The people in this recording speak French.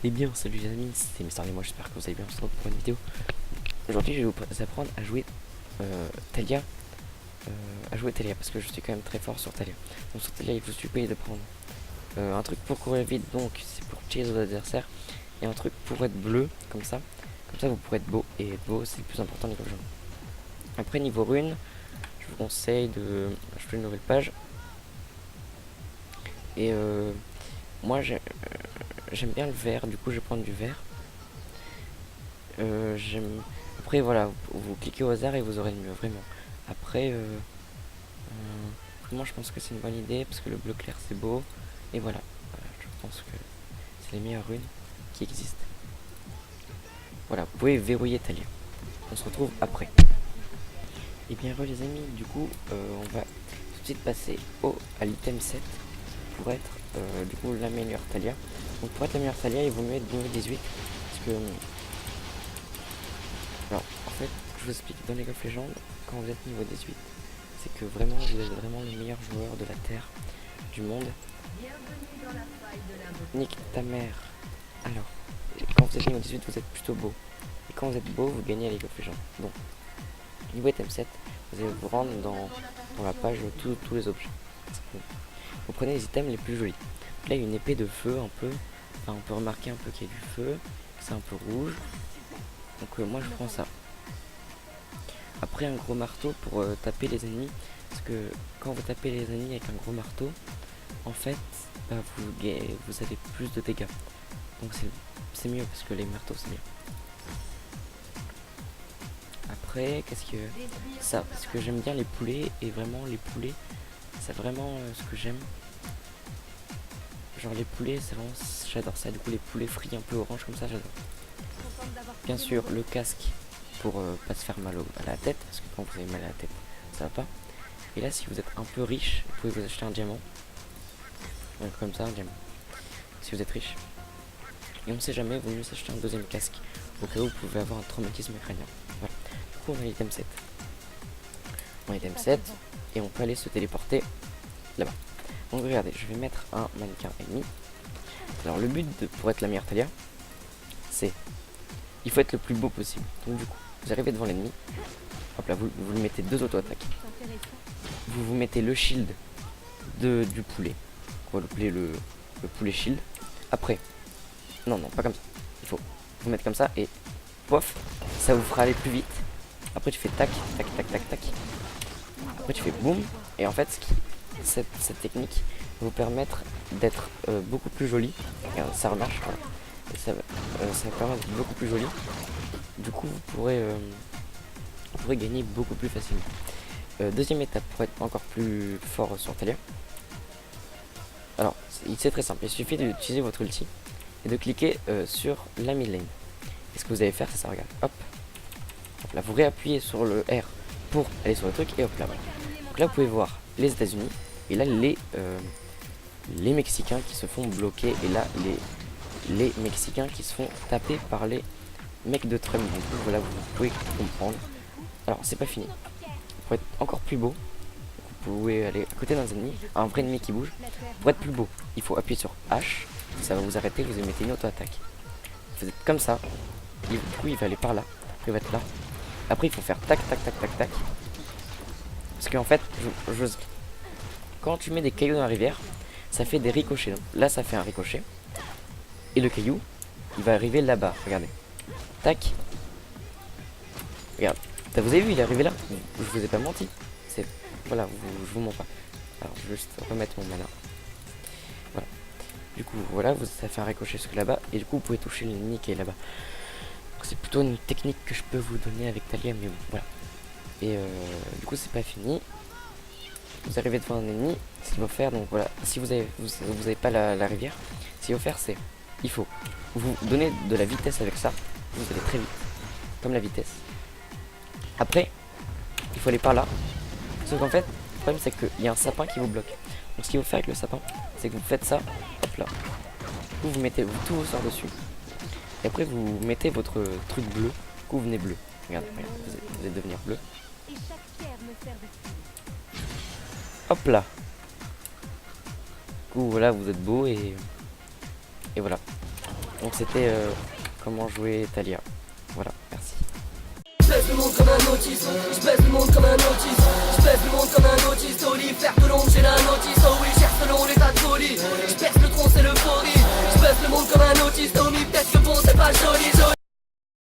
Eh bien, salut les amis, c'est Mister et moi, j'espère que vous allez bien. On se retrouve pour une vidéo. Aujourd'hui, je vais vous apprendre à jouer Talia. Talia, parce que je suis quand même très fort sur Talia. Donc, sur Talia, il vous suffit de prendre un truc pour courir vite, donc c'est pour chase vos adversaires. Et un truc pour être bleu, comme ça. Comme ça, vous pourrez être beau. Et être beau, c'est le plus important niveau jeu. Après, niveau rune, je vous conseille de acheter une nouvelle page. Et moi, j'aime bien le vert, du coup, je vais prendre du vert. J'aime. Après, voilà, vous cliquez au hasard et vous aurez le mieux, vraiment. Après, moi je pense que c'est une bonne idée parce que le bleu clair c'est beau. Et voilà, je pense que c'est les meilleures runes qui existent. Voilà, vous pouvez verrouiller Talia. On se retrouve après. Et bien, les amis, du coup, on va tout de suite passer à l'item 7 pour être du coup la meilleure Talia. Donc, pour être la meilleure Talia, il vaut mieux être niveau 18 parce que. Alors, en fait, je vous explique, dans League of Legends, quand vous êtes niveau 18, c'est que vraiment, vous êtes vraiment le meilleur joueur de la Terre, du monde. Nique ta mère. Alors, quand vous êtes niveau 18, vous êtes plutôt beau. Et quand vous êtes beau, vous gagnez à League of Legends. Donc, niveau item 7, vous allez vous rendre dans la page tous les objets. Vous prenez les items les plus jolis. Là, il y a une épée de feu un peu. Enfin, on peut remarquer un peu qu'il y a du feu. C'est un peu rouge. Donc, moi, je prends ça. Après, un gros marteau pour taper les ennemis. Parce que quand vous tapez les ennemis avec un gros marteau, en fait, bah, vous avez plus de dégâts. Donc c'est mieux parce que les marteaux c'est mieux. Après, qu'est-ce que ça, parce que j'aime bien les poulets et vraiment les poulets, c'est vraiment ce que j'aime. Genre les poulets, c'est vraiment, j'adore ça. Du coup les poulets frits un peu orange comme ça, j'adore. Bien sûr le casque pour pas se faire mal à la tête, parce que quand vous avez mal à la tête, ça va pas. Et là, si vous êtes un peu riche, vous pouvez vous acheter un diamant. Comme ça, un diamant. Si vous êtes riche. Et on sait jamais, il vaut mieux s'acheter un deuxième casque. Au cas où vous pouvez avoir un traumatisme crânien. Voilà. Du coup, on a l'item 7. On a l'item 7. Et on peut aller se téléporter là-bas. Donc regardez, je vais mettre un mannequin ennemi. Alors le but pour être la meilleure Talia, c'est il faut être le plus beau possible. Donc du coup, vous arrivez devant l'ennemi. Hop là, vous lui mettez deux auto-attaques. Vous mettez le shield du poulet. On va l'appeler le poulet shield. Après, non, pas comme ça. Il faut vous mettre comme ça et pof, ça vous fera aller plus vite. Après tu fais tac, tac, tac, tac, tac. Après tu fais boum. Et en fait, cette technique va vous permettre d'être beaucoup plus joli. Ça remarche, voilà. Et ça va permettre d'être beaucoup plus joli. Du coup, vous pourrez gagner beaucoup plus facilement. Deuxième étape pour être encore plus fort sur Talia. Alors, c'est très simple. Il suffit d'utiliser votre ulti et de cliquer sur la mid lane. Et ce que vous allez faire, c'est ça, regarde. Hop. Hop là, vous réappuyez sur le R pour aller sur le truc et hop là, voilà. Donc là, vous pouvez voir les États-Unis et là, les Mexicains qui se font bloquer et là, les Mexicains qui se font taper par les mecs de Trump. Donc voilà, vous pouvez comprendre. Alors, c'est pas fini. Pour être encore plus beau, vous pouvez aller à côté d'un ennemi, un vrai ennemi qui bouge. Pour être plus beau, il faut appuyer sur H. Ça va vous arrêter, vous mettez une auto-attaque. Vous êtes comme ça. Du coup, il va aller par là. Il va être là. Après, il faut faire tac, tac, tac, tac, tac. Parce qu'en fait, quand tu mets des cailloux dans la rivière, ça fait des ricochets. Donc là, ça fait un ricochet. Et le caillou, il va arriver là-bas. Regardez. Tac. Regarde. Vous avez vu, il est arrivé là. Je vous ai pas menti. Voilà, je vous mens pas. Alors, je vais juste remettre mon mana. Voilà. Du coup, voilà, ça fait un ricochet jusque là-bas. Et du coup, vous pouvez toucher l'ennemi qui est là-bas. C'est plutôt une technique que je peux vous donner avec Talia, mais bon, voilà. Et du coup, c'est pas fini. Vous arrivez devant un ennemi, ce qu'il va faire, donc voilà, si vous avez pas la rivière, ce qu'il va faire, c'est, il faut vous donner de la vitesse avec ça, vous allez très vite, comme la vitesse. Après, il faut aller par là, sauf qu'en fait, le problème c'est qu'il y a un sapin qui vous bloque. Donc ce qu'il faut faire avec le sapin, c'est que vous faites ça, hop là, vous mettez tous vos sorts dessus, et après vous mettez votre truc bleu, du coup vous venez bleu. Regardez, vous allez devenir bleu. Hop là. Du coup voilà, vous êtes beau et voilà. Donc c'était comment jouer Talia. Voilà, merci. Je baisse le monde comme un autiste, je baisse le monde comme un autiste, je baisse le monde comme un autiste, faire de l'ombre j'ai la notice, oh oui, cherche selon l'état de folie, je baisse le tronc c'est l'euphorie, je baisse le monde comme un autiste, oh oui, peut-être que bon c'est pas joli, joli.